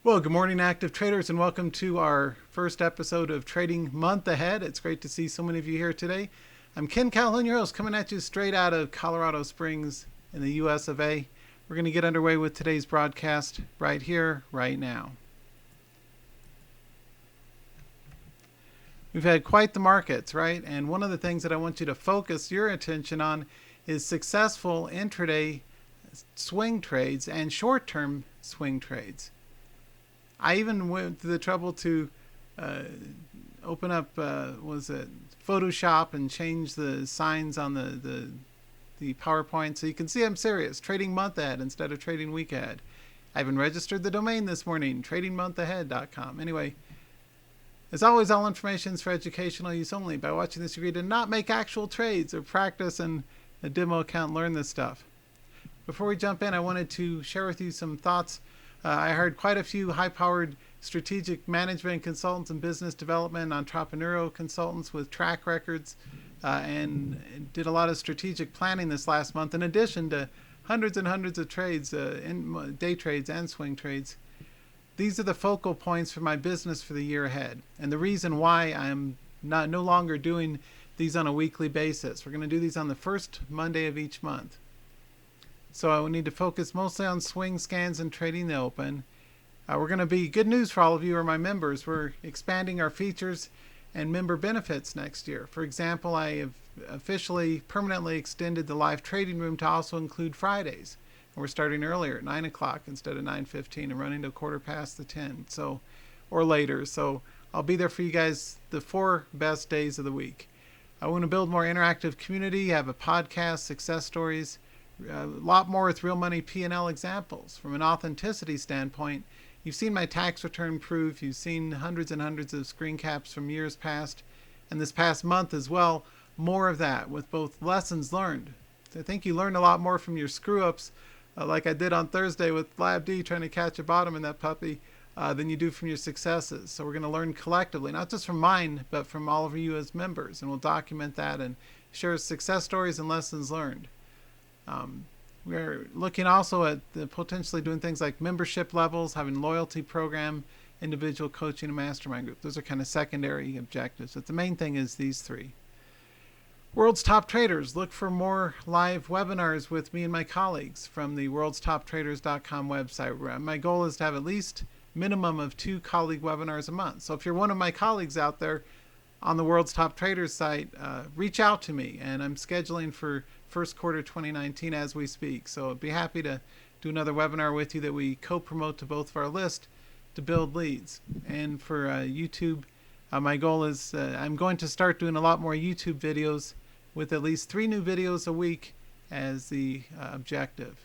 Well, good morning, active traders, and welcome to our first episode of Trading Month Ahead. It's great to see so many of you here today. I'm Ken Calhoun, your host, coming at you straight out of Colorado Springs in the US of A. We're going to get underway with today's broadcast right here, right now. We've had quite the markets, right? And one of the things that I want you to focus your attention on is successful intraday swing trades and short-term swing trades. I even went to the trouble to open up, Photoshop and change the signs on the PowerPoint so you can see I'm serious. Trading month ahead instead of trading week ahead. I even registered the domain this morning, tradingmonthahead.com. Anyway, as always, all information is for educational use only. By watching this, you agree to not make actual trades or practice and a demo account learn this stuff. Before we jump in, I wanted to share with you some thoughts. I heard quite a few high-powered strategic management consultants and business development entrepreneurial consultants with track records and did a lot of strategic planning this last month in addition to hundreds and hundreds of trades, day trades and swing trades. These are the focal points for my business for the year ahead, and the reason why I'm no longer doing these on a weekly basis. We're going to do these on the first Monday of each month. So I will need to focus mostly on swing scans and trading the open. We're going to be good news for all of you who are my members. We're expanding our features and member benefits next year. For example, I have officially permanently extended the live trading room to also include Fridays. And we're starting earlier at 9 o'clock instead of 9:15 and running to 10:15 or later. So I'll be there for you guys the 4 best days of the week. I want to build more interactive community, have a podcast, success stories, a lot more with real money P&L examples. From an authenticity standpoint, you've seen my tax return proof, you've seen hundreds and hundreds of screen caps from years past, and this past month as well, more of that with both lessons learned. I think you learned a lot more from your screw-ups, like I did on Thursday with LabD trying to catch a bottom in that puppy, than you do from your successes. So we're going to learn collectively, not just from mine, but from all of you as members, and we'll document that and share success stories and lessons learned. We're looking also at potentially doing things like membership levels, having loyalty program, individual coaching, and mastermind group. Those are kind of secondary objectives, but the main thing is these 3. World's Top Traders. Look for more live webinars with me and my colleagues from the worldstoptraders.com website. My goal is to have at least minimum of 2 colleague webinars a month. So if you're one of my colleagues out there on the World's Top Traders site, reach out to me, and I'm scheduling for first quarter 2019 as we speak. So I'd be happy to do another webinar with you that we co-promote to both of our list to build leads. And for YouTube, my goal is I'm going to start doing a lot more YouTube videos with at least 3 new videos a week as the objective.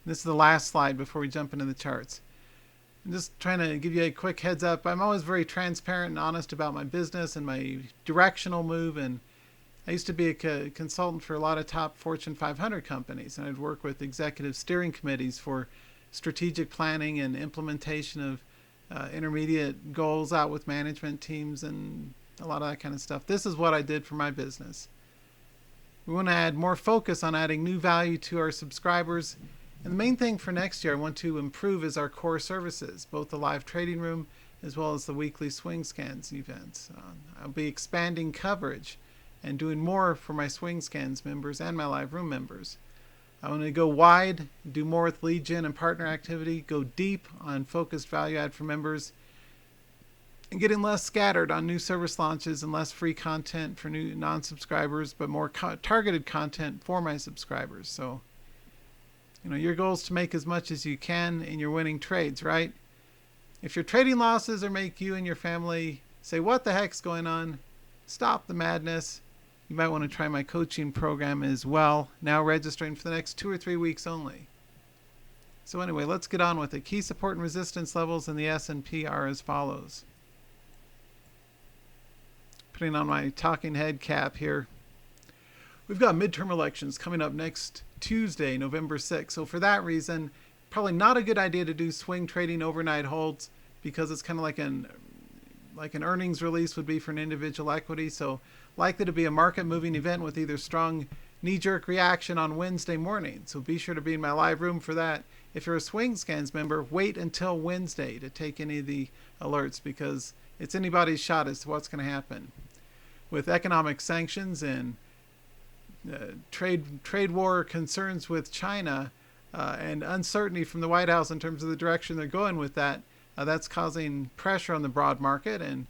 This is the last slide before we jump into the charts. I'm just trying to give you a quick heads up. I'm always very transparent and honest about my business and my directional move, and I used to be a consultant for a lot of top Fortune 500 companies, and I'd work with executive steering committees for strategic planning and implementation of intermediate goals out with management teams and a lot of that kind of stuff. This is what I did for my business. We want to add more focus on adding new value to our subscribers. And the main thing for next year I want to improve is our core services, both the live trading room as well as the weekly swing scans events. I'll be expanding coverage and doing more for my swing scans members and my live room members. I want to go wide, do more with lead gen and partner activity, go deep on focused value add for members, and getting less scattered on new service launches and less free content for new non-subscribers, but more targeted content for my subscribers. So, your goal is to make as much as you can in your winning trades, right? If your trading losses or make you and your family say, what the heck's going on? Stop the madness. You might want to try my coaching program as well, now registering for the next 2 or 3 weeks only. So anyway, let's get on with it. Key support and resistance levels in the S&P are as follows. Putting on my talking head cap here. We've got midterm elections coming up next Tuesday, November 6th. So for that reason, probably not a good idea to do swing trading overnight holds because it's kind of like an earnings release would be for an individual equity. So likely to be a market moving event with either strong knee-jerk reaction on Wednesday morning. So be sure to be in my live room for that. If you're a Swing Scans member, wait until Wednesday to take any of the alerts, because it's anybody's shot as to what's going to happen. With economic sanctions and trade war concerns with China and uncertainty from the White House in terms of the direction they're going with that, that's causing pressure on the broad market. And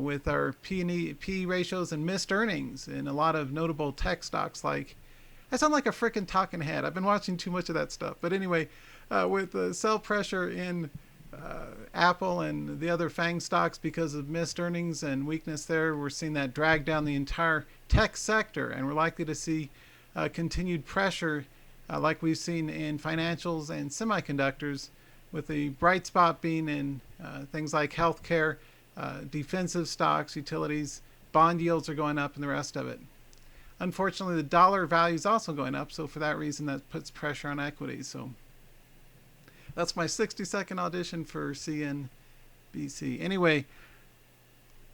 with our P ratios and missed earnings in a lot of notable tech stocks, like, I sound like a frickin' talking head. I've been watching too much of that stuff. But anyway, with sell pressure in Apple and the other FANG stocks because of missed earnings and weakness there, we're seeing that drag down the entire tech sector, and we're likely to see continued pressure like we've seen in financials and semiconductors, with the bright spot being in things like healthcare, defensive stocks, utilities, bond yields are going up, and the rest of it. Unfortunately, the dollar value is also going up, so for that reason, that puts pressure on equities. So that's my 60-second audition for CNBC. Anyway,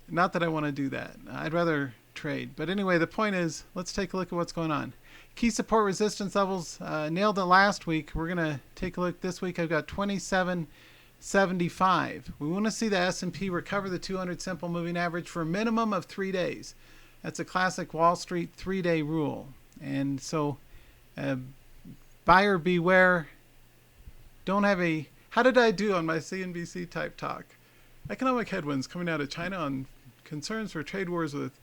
not that I want to do that. I'd rather trade. But anyway, the point is, let's take a look at what's going on. Key support resistance levels, nailed it last week. We're going to take a look this week. I've got 27.75. We want to see the S&P recover the 200 simple moving average for a minimum of 3 days. That's a classic Wall Street 3-day rule. And so buyer beware. Don't have a... How did I do on my CNBC type talk? Economic headwinds coming out of China on concerns for trade wars with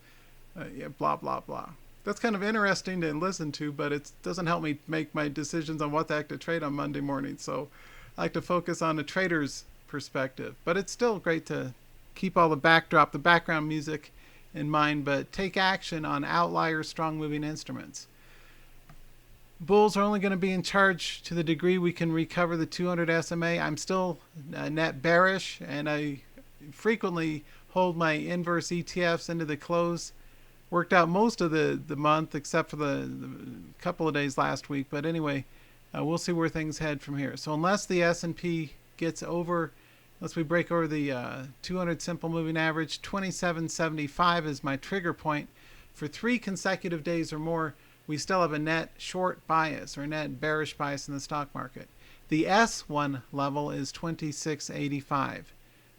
blah, blah, blah. That's kind of interesting to listen to, but it doesn't help me make my decisions on what the heck to trade on Monday morning. So I like to focus on a trader's perspective. But it's still great to keep all the backdrop, the background music in mind, but take action on outlier strong moving instruments. Bulls are only going to be in charge to the degree we can recover the 200 SMA. I'm still net bearish, and I frequently hold my inverse ETFs into the close. Worked out most of the month except for the couple of days last week. But anyway, we'll see where things head from here. So unless the S&P gets over, unless we break over the 200 simple moving average, 27.75 is my trigger point. For 3 consecutive days or more, we still have a net short bias or net bearish bias in the stock market. The S1 level is 26.85,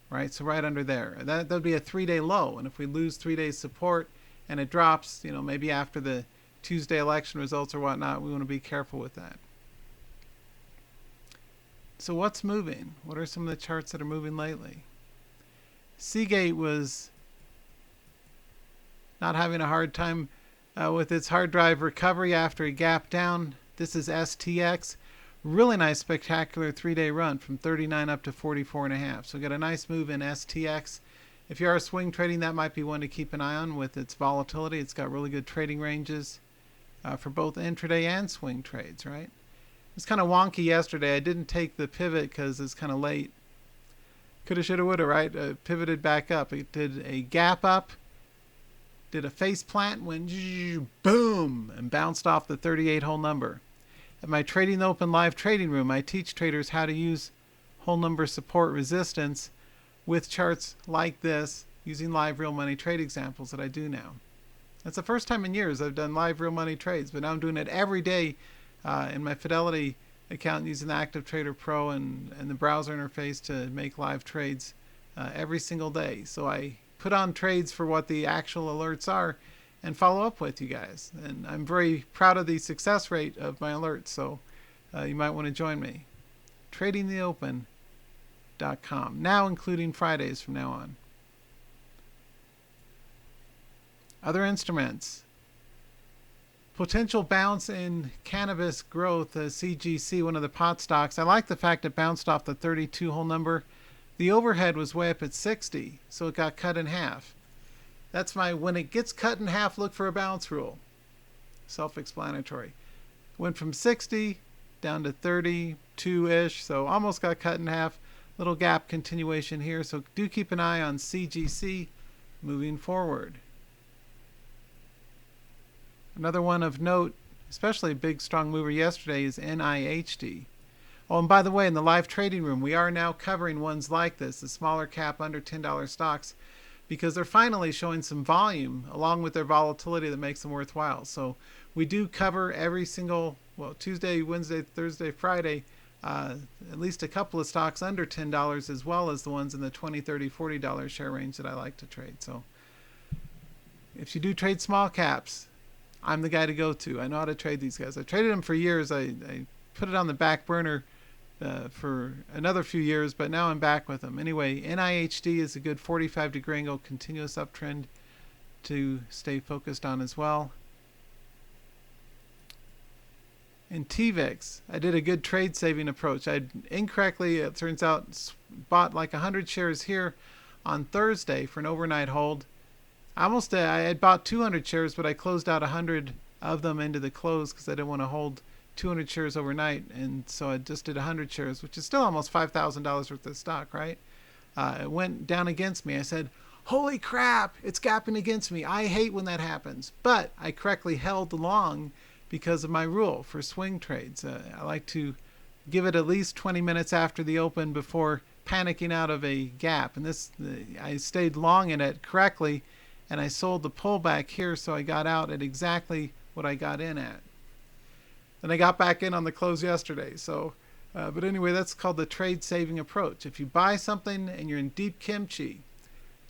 right? So right under there. That would be a 3-day low. And if we lose 3 days support and it drops, maybe after the Tuesday election results or whatnot, we want to be careful with that. So what's moving? What are some of the charts that are moving lately? Seagate was not having a hard time with its hard drive recovery after a gap down. This is STX. Really nice, spectacular 3-day run from 39 up to 44.5. So got a nice move in STX. If you are swing trading, that might be one to keep an eye on with its volatility. It's got really good trading ranges for both intraday and swing trades, right? It was kind of wonky yesterday. I didn't take the pivot because it's kind of late. Coulda, shoulda, woulda, right? Pivoted back up. It did a gap up, did a face plant, went boom, and bounced off the 38-hole number. At my Trading the Open live trading room, I teach traders how to use whole number support resistance with charts like this using live real money trade examples that I do now. That's the first time in years I've done live real money trades, but now I'm doing it every day in my Fidelity account using the Active Trader Pro and the browser interface to make live trades every single day. So I put on trades for what the actual alerts are and follow up with you guys. And I'm very proud of the success rate of my alerts, so you might want to join me. TradingTheOpen.com, now including Fridays from now on. Other instruments. Potential bounce in cannabis growth, CGC, one of the pot stocks. I like the fact it bounced off the 32-hole number. The overhead was way up at 60, so it got cut in half. That's my when it gets cut in half, look for a bounce rule. Self-explanatory. Went from 60 down to 32-ish, so almost got cut in half. Little gap continuation here, so do keep an eye on CGC moving forward. Another one of note, especially a big strong mover yesterday, is NIHD. Oh, and by the way, in the live trading room, we are now covering ones like this, the smaller cap under $10 stocks. because they're finally showing some volume along with their volatility that makes them worthwhile. So we do cover every single, well, Tuesday, Wednesday, Thursday, Friday, at least a couple of stocks under $10, as well as the ones in the $20, $30, $40 share range that I like to trade. So if you do trade small caps, I'm the guy to go to. I know how to trade these guys. I traded them for years. I put it on the back burner for another few years, but now I'm back with them. Anyway, NIHD is a good 45-degree angle continuous uptrend to stay focused on as well. In TVIX, I did a good trade saving approach. I incorrectly, it turns out, bought like 100 shares here on Thursday for an overnight hold. I had bought 200 shares, but I closed out 100 of them into the close because I didn't want to hold 200 shares overnight, and so I just did 100 shares, which is still almost $5,000 worth of stock, right? It went down against me. I said, holy crap, it's gapping against me. I hate when that happens. But I correctly held long because of my rule for swing trades. I like to give it at least 20 minutes after the open before panicking out of a gap. And I stayed long in it correctly, and I sold the pullback here, so I got out at exactly what I got in at. And I got back in on the close yesterday. So, but anyway, that's called the trade saving approach. If you buy something and you're in deep kimchi,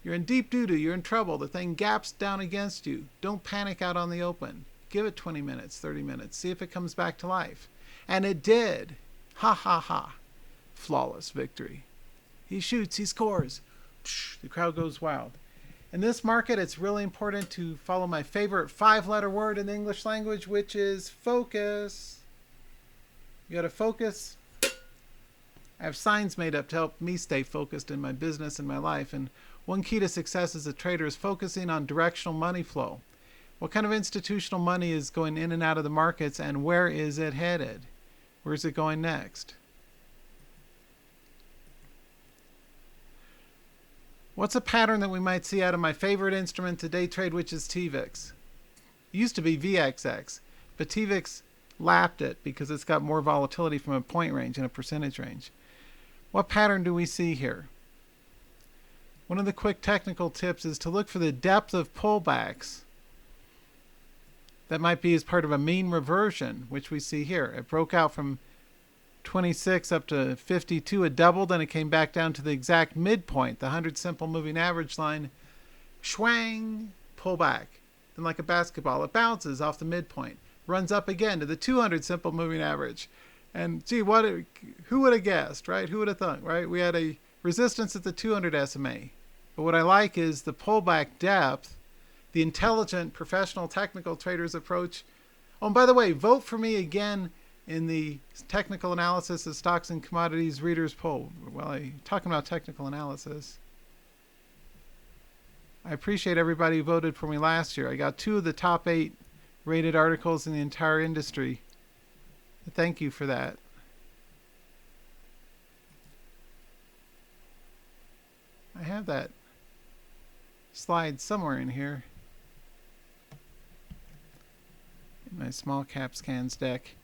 you're in deep doo-doo, you're in trouble, the thing gaps down against you, don't panic out on the open. Give it 20 minutes, 30 minutes, see if it comes back to life. And it did. Ha ha ha. Flawless victory. He shoots, he scores. The crowd goes wild. In this market, it's really important to follow my favorite 5-letter word in the English language, which is focus. You got to focus. I have signs made up to help me stay focused in my business and my life. And one key to success as a trader is focusing on directional money flow. What kind of institutional money is going in and out of the markets, and where is it headed? Where is it going next? What's a pattern that we might see out of my favorite instrument to day trade, which is TVIX? It used to be VXX, but TVIX lapped it because it's got more volatility from a point range and a percentage range. What pattern do we see here? One of the quick technical tips is to look for the depth of pullbacks that might be as part of a mean reversion, which we see here. It broke out from 26 up to 52. It doubled and it came back down to the exact midpoint, the 100 simple moving average line. Schwang, pull back. Then like a basketball, it bounces off the midpoint, runs up again to the 200 simple moving average. And gee, who would have guessed, right? Who would have thought, right? We had a resistance at the 200 SMA. But what I like is the pullback depth, the intelligent professional technical traders approach. Oh, and by the way, vote for me again in the technical analysis of stocks and commodities readers poll. Well, I'm talking about technical analysis. I appreciate everybody who voted for me last year. I got 2 of the top 8 rated articles in the entire industry. Thank you for that. I have that slide somewhere in here in my small cap scans deck.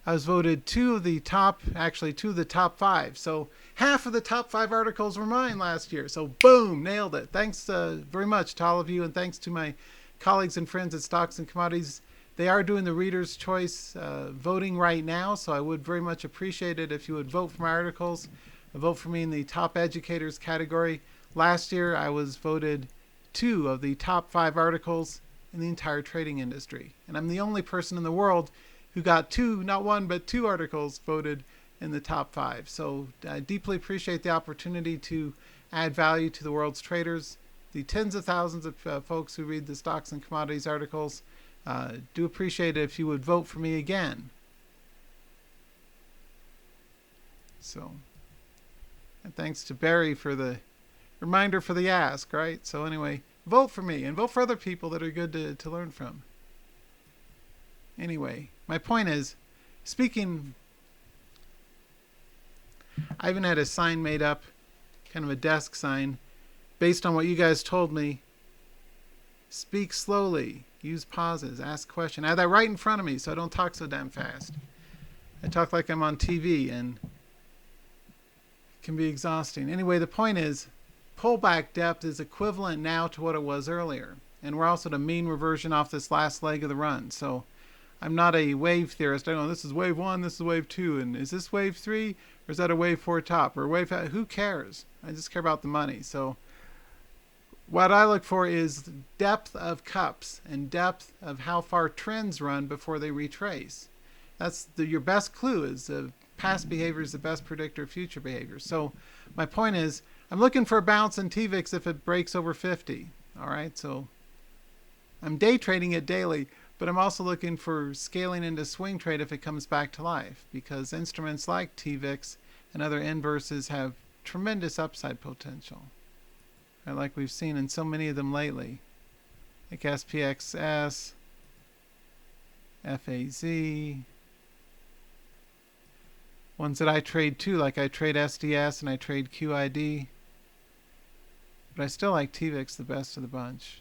I was voted 2 of the top 5. So half of the top 5 articles were mine last year. So boom, nailed it. Thanks very much to all of you, and thanks to my colleagues and friends at Stocks and Commodities. They are doing the Reader's Choice voting right now, so I would very much appreciate it if you would vote for my articles. Vote for me in the top educators category. Last year, I was voted 2 of the top 5 articles in the entire trading industry. And I'm the only person in the world who got 2, not 1, but 2 articles voted in the top 5. So I deeply appreciate the opportunity to add value to the world's traders. The tens of thousands of folks who read the Stocks and Commodities articles, do appreciate it if you would vote for me again. So, and thanks to Barry for the reminder for the ask, right? So anyway, vote for me and vote for other people that are good to learn from. Anyway, my point is, I even had a sign made up, kind of a desk sign, based on what you guys told me. Speak slowly, use pauses, ask questions. I have that right in front of me, so I don't talk so damn fast. I talk like I'm on TV, and it can be exhausting. Anyway, the point is, pullback depth is equivalent now to what it was earlier. And we're also at a mean reversion off this last leg of the run. So I'm not a wave theorist. I don't know, this is wave 1, this is wave 2, and is this wave 3, or is that a wave 4 top, or wave 5? Who cares? I just care about the money. So what I look for is depth of cups and depth of how far trends run before they retrace. That's your best clue. Is past behavior is the best predictor of future behavior. So my point is, I'm looking for a bounce in TVIX if it breaks over 50. All right, so I'm day trading it daily, but I'm also looking for scaling into swing trade if it comes back to life, because instruments like TVIX and other inverses have tremendous upside potential, right, like we've seen in so many of them lately, like SPXS, FAZ, ones that I trade too, like I trade SDS and I trade QID, but I still like TVIX the best of the bunch.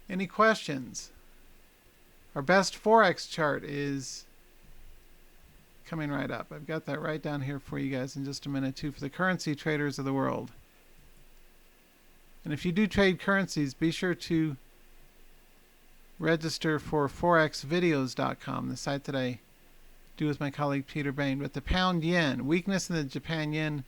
Any questions? Our best Forex chart is coming right up. I've got that right down here for you guys in just a minute too, for the currency traders of the world. And if you do trade currencies, be sure to register for forexvideos.com, the site that I do with my colleague Peter Bain. But the pound yen, weakness in the Japan yen,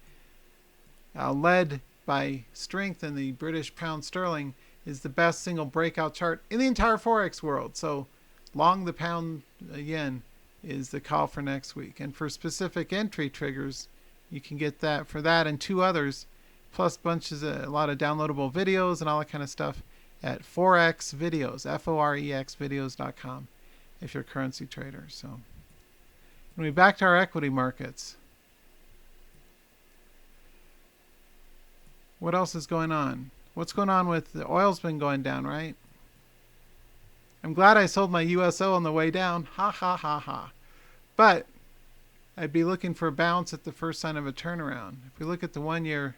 led by strength in the British pound sterling, is the best single breakout chart in the entire Forex world. So long the pound yen is the call for next week. And for specific entry triggers, you can get that for that and 2 others, plus bunches of a lot of downloadable videos and all that kind of stuff at Forex Videos, Forex videos.com, if you're a currency trader. So when we back to our equity markets, what else is going on? What's going on with the oil's been going down, right? I'm glad I sold my USO on the way down. Ha ha ha ha. But I'd be looking for a bounce at the first sign of a turnaround. If we look at the 1 year,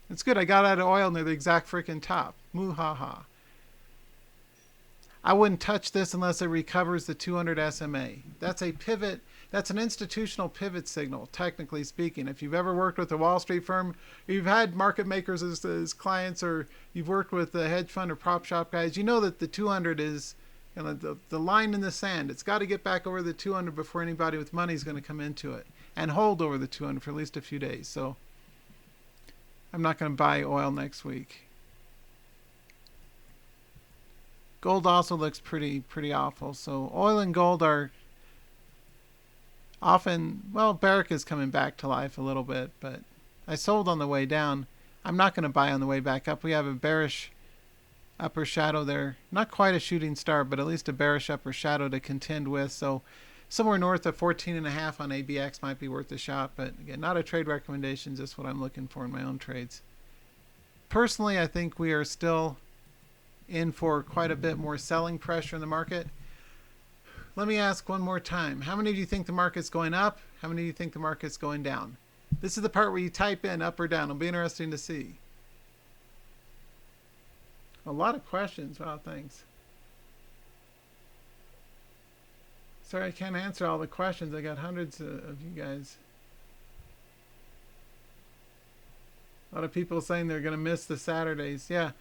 it's good. I got out of oil near the exact freaking top. Moo ha ha. I wouldn't touch this unless it recovers the 200 SMA. That's a pivot. That's an institutional pivot signal, technically speaking. If you've ever worked with a Wall Street firm, or you've had market makers as clients, or you've worked with the hedge fund or prop shop guys, you know that the 200 is, you know, the line in the sand. It's got to get back over the 200 before anybody with money is going to come into it and hold over the 200 for at least a few days. So I'm not going to buy oil next week. Gold also looks pretty awful. So oil and gold are often, well, Barrick is coming back to life a little bit, but I sold on the way down. I'm not going to buy on the way back up. We have a bearish upper shadow there. Not quite a shooting star, but at least a bearish upper shadow to contend with. So somewhere north of 14.5 on ABX might be worth a shot, but again, not a trade recommendation, just what I'm looking for in my own trades. Personally, I think we are still in for quite a bit more selling pressure in the market. Let me ask one more time. How many of you think the market's going up? How many of you think the market's going down? This is the part where you type in up or down. It'll be interesting to see. A lot of questions. Wow, thanks. Sorry, I can't answer all the questions. I got hundreds of you guys. A lot of people saying they're going to miss the Saturdays. Yeah,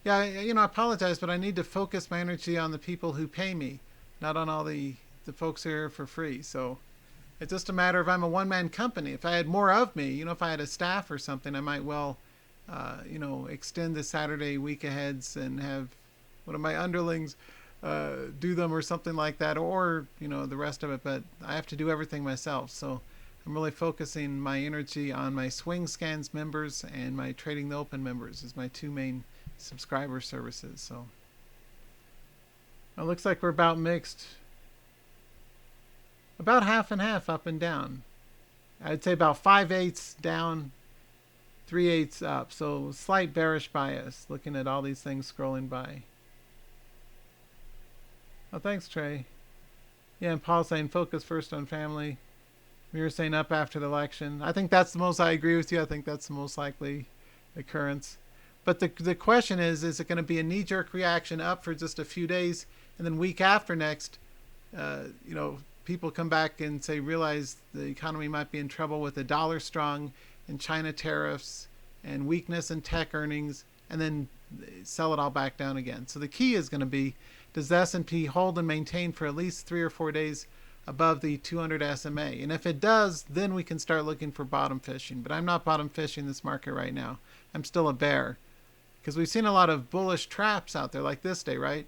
you know, I apologize, but I need to focus my energy on the people who pay me, not on all the folks here for free. So it's just a matter of, I'm a one-man company. If I had more of me, you know, if I had a staff or something, I might well, you know, extend the Saturday week aheads and have one of my underlings do them or something like that, or, you know, the rest of it. But I have to do everything myself. So I'm really focusing my energy on my Swing Scans members and my Trading the Open members as my 2 main subscriber services. So it looks like we're about mixed, about half and half, up and down. I'd say about 5/8 down, 3/8 up. So slight bearish bias looking at all these things scrolling by. Oh, thanks, Trey. Yeah, and Paul saying focus first on family. We were saying up after the election. I think that's the most, I agree with you. I think that's the most likely occurrence. But the question is it going to be a knee-jerk reaction up for just a few days, and then week after next, you know, people come back and say, realize the economy might be in trouble with the dollar strong and China tariffs and weakness in tech earnings, and then sell it all back down again. So the key is going to be, does the S&P hold and maintain for at least 3 or 4 days above the 200 SMA? And if it does, then we can start looking for bottom fishing. But I'm not bottom fishing this market right now. I'm still a bear, because we've seen a lot of bullish traps out there, like this day, right?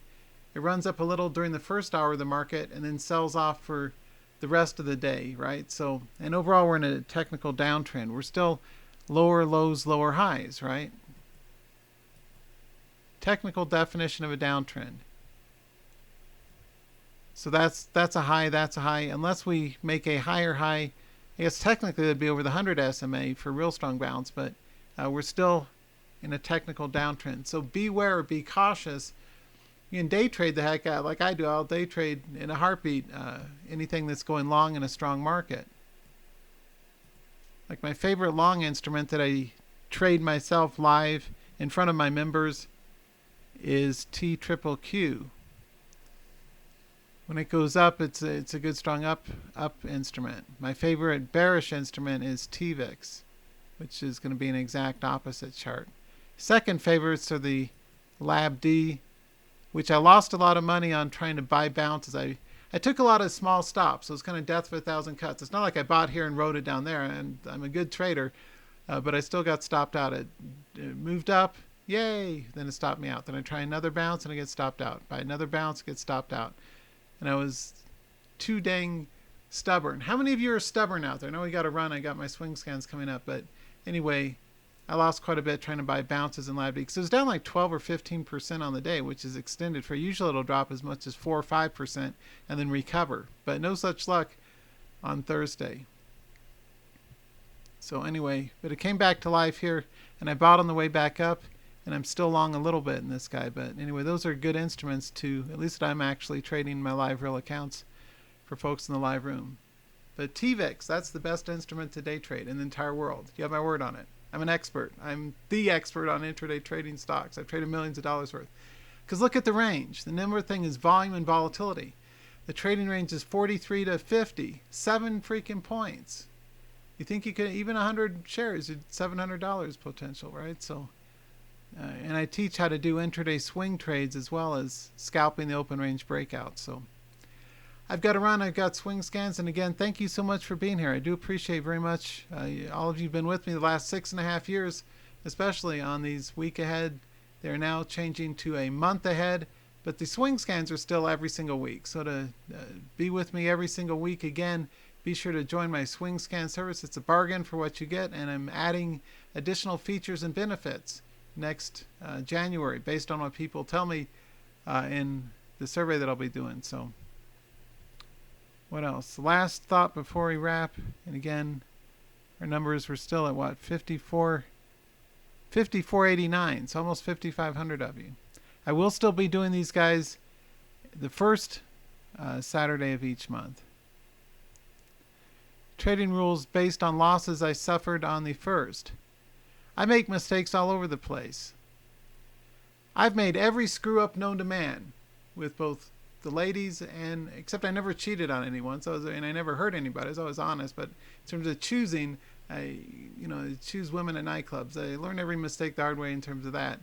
It runs up a little during the first hour of the market and then sells off for the rest of the day, right? So, and overall we're in a technical downtrend. We're still lower lows, lower highs, right? Technical definition of a downtrend. So that's a high, that's a high. Unless we make a higher high, I guess technically it'd be over the 100 SMA for real strong bounce, but we're still in a technical downtrend. So beware, be cautious. You can day trade the heck out like I do. I'll day trade in a heartbeat anything that's going long in a strong market. Like my favorite long instrument that I trade myself live in front of my members is TQQQ. When it goes up, it's a good strong up instrument. My favorite bearish instrument is TVIX, which is going to be an exact opposite chart. Second favorites are the LabD, which I lost a lot of money on trying to buy bounces. I took a lot of small stops, so it's kind of death for 1,000 cuts. It's not like I bought here and rode it down there, and I'm a good trader, but I still got stopped out. It moved up, yay, then it stopped me out. Then I try another bounce and I get stopped out. Buy another bounce, get stopped out. And I was too dang stubborn. How many of you are stubborn out there? I know we got to run. I got my swing scans coming up, but anyway, I lost quite a bit trying to buy bounces in LabD because it was down like 12 or 15% on the day, which is extended. For usually it'll drop as much as 4 or 5% and then recover, but no such luck on Thursday. So anyway, but it came back to life here, and I bought on the way back up, and I'm still long a little bit in this guy. But anyway, those are good instruments to, at least I'm actually trading my live real accounts for folks in the live room. But TVIX, that's the best instrument to day trade in the entire world. You have my word on it. I'm an expert. I'm the expert on intraday trading stocks. I've traded millions of dollars worth. Because look at the range. The number thing is volume and volatility. The trading range is 43 to 50. 7 freaking points. You think you could, even 100 shares, $700 potential, right? So, and I teach how to do intraday swing trades as well as scalping the open range breakout. So I've got to run. I've got swing scans. And again, thank you so much for being here. I do appreciate very much. All of you have been with me the last 6.5 years, especially on these week ahead. They're now changing to a month ahead, but the swing scans are still every single week. So to be with me every single week, again, be sure to join my swing scan service. It's a bargain for what you get, and I'm adding additional features and benefits next January based on what people tell me in the survey that I'll be doing. So what else? Last thought before we wrap, and again, our numbers were still at what, 5489, so almost 5,500 of you. I will still be doing these guys the first Saturday of each month. Trading rules based on losses I suffered on the first. I make mistakes all over the place. I've made every screw up known to man with both the ladies and, except I never cheated on anyone, and I never hurt anybody. I was always honest, but in terms of choosing, I choose women at nightclubs. I learn every mistake the hard way in terms of that.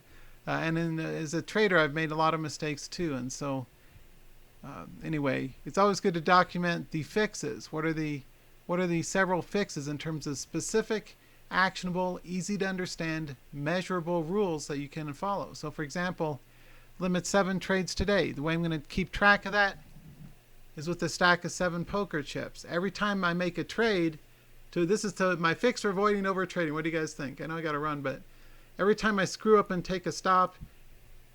And as a trader, I've made a lot of mistakes too. And so anyway, it's always good to document the fixes. What are the several fixes in terms of specific, actionable, easy to understand, measurable rules that you can follow? So for example, limit 7 trades today. The way I'm going to keep track of that is with a stack of 7 poker chips. Every time I make a trade, this is to my fix for avoiding over trading. What do you guys think? I know I got to run, but every time I screw up and take a stop,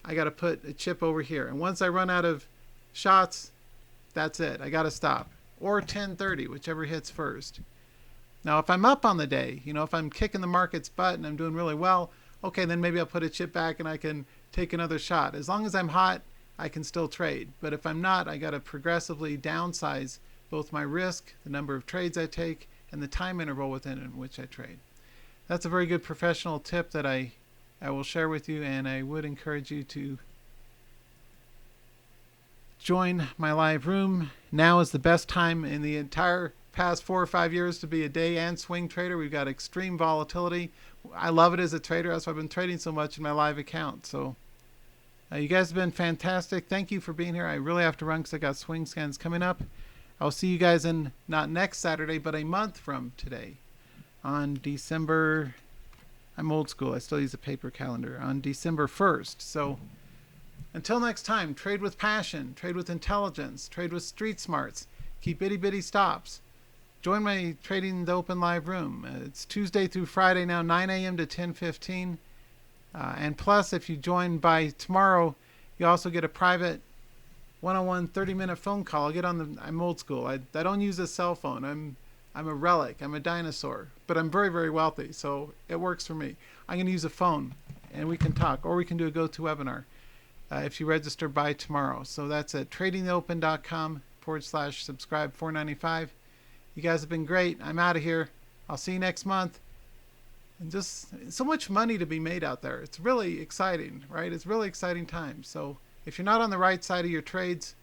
I got to put a chip over here. And once I run out of shots, that's it. I got to stop. Or 1030, whichever hits first. Now, if I'm up on the day, if I'm kicking the market's butt and I'm doing really well, okay, then maybe I'll put a chip back and I can take another shot. As long as I'm hot, I can still trade. But if I'm not, I got to progressively downsize both my risk, the number of trades I take, and the time interval within which I trade. That's a very good professional tip that I will share with you, and I would encourage you to join my live room. Now is the best time in the entire past 4 or 5 years to be a day and swing trader. We've got extreme volatility. I love it as a trader. That's why I've been trading so much in my live account. So you guys have been fantastic. Thank you for being here. I really have to run because I got swing scans coming up. I'll see you guys in not next Saturday, but a month from today on December. I'm old school. I still use a paper calendar on December 1st. So until next time, trade with passion, trade with intelligence, trade with street smarts, keep itty bitty stops. Join my Trading the Open live room. It's Tuesday through Friday now, 9 a.m. to 10:15. And plus, if you join by tomorrow, you also get a private one-on-one 30-minute phone call. I'll get on the. I'm old school. I don't use a cell phone. I'm a relic. I'm a dinosaur. But I'm very, very wealthy, so it works for me. I'm going to use a phone, and we can talk, or we can do a GoToWebinar if you register by tomorrow. So that's at tradingtheopen.com/subscribe $4.95. You guys have been great. I'm out of here. I'll see you next month. And just so much money to be made out there. It's really exciting, right? It's really exciting times. So if you're not on the right side of your trades,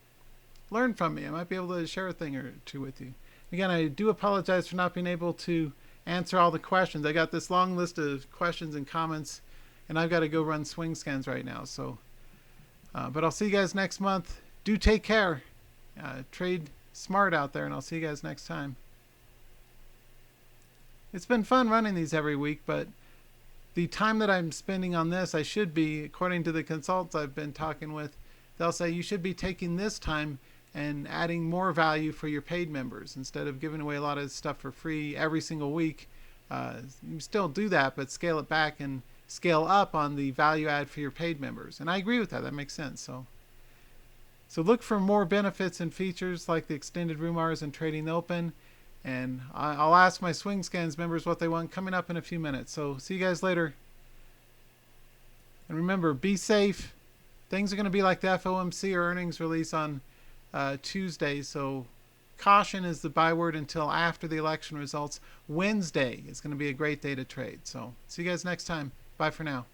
learn from me. I might be able to share a thing or two with you. Again, I do apologize for not being able to answer all the questions. I got this long list of questions and comments, and I've got to go run swing scans right now. So, but I'll see you guys next month. Do take care. Trade smart out there, and I'll see you guys next time. It's been fun running these every week, but the time that I'm spending on this, I should be, according to the consultants I've been talking with, they'll say you should be taking this time and adding more value for your paid members instead of giving away a lot of stuff for free every single week. You still do that, but scale it back and scale up on the value add for your paid members. And I agree with that. That makes sense. So look for more benefits and features like the extended room hours and Trading the Open. And I'll ask my Swing Scans members what they want coming up in a few minutes. So see you guys later. And remember, be safe. Things are going to be like the FOMC or earnings release on Tuesday. So caution is the byword until after the election results. Wednesday is going to be a great day to trade. So see you guys next time. Bye for now.